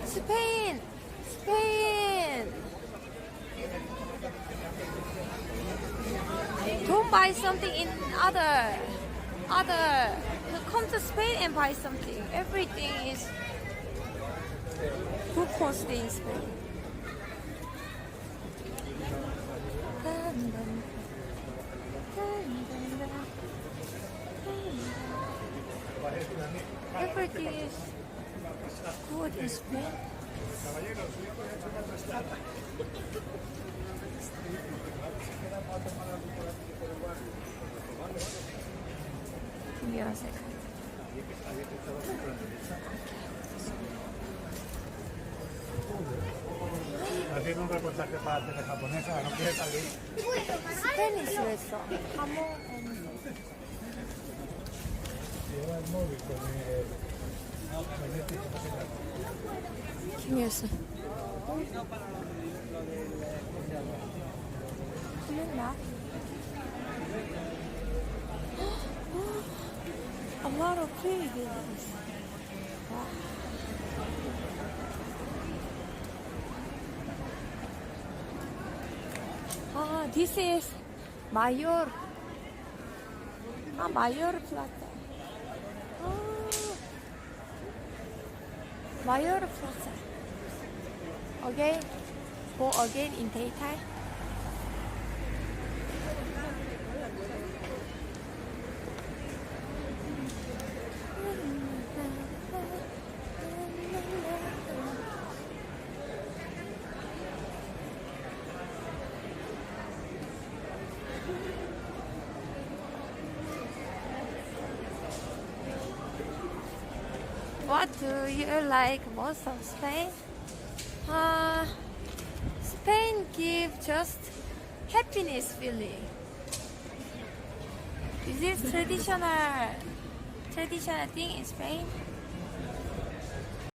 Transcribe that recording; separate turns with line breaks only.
Spain! Spain! Don't buy something in other. Come to Spain and buy something. Everything is good quality in Spain. Everything is good in Spain. Give me a second.
Haciendo un reportaje para tele japonesa, no quiere salir.
Spanish restaurant. Jamón and
Lleva el móvil con el magnético.
give me a second. Come on. A lot of pretty Ah, this is Mayor. Mayor Plaza. Mayor Plaza. Okay, go again in daytime. What do you like most of Spain? Spain gives just happiness feeling. Is this traditional thing in Spain?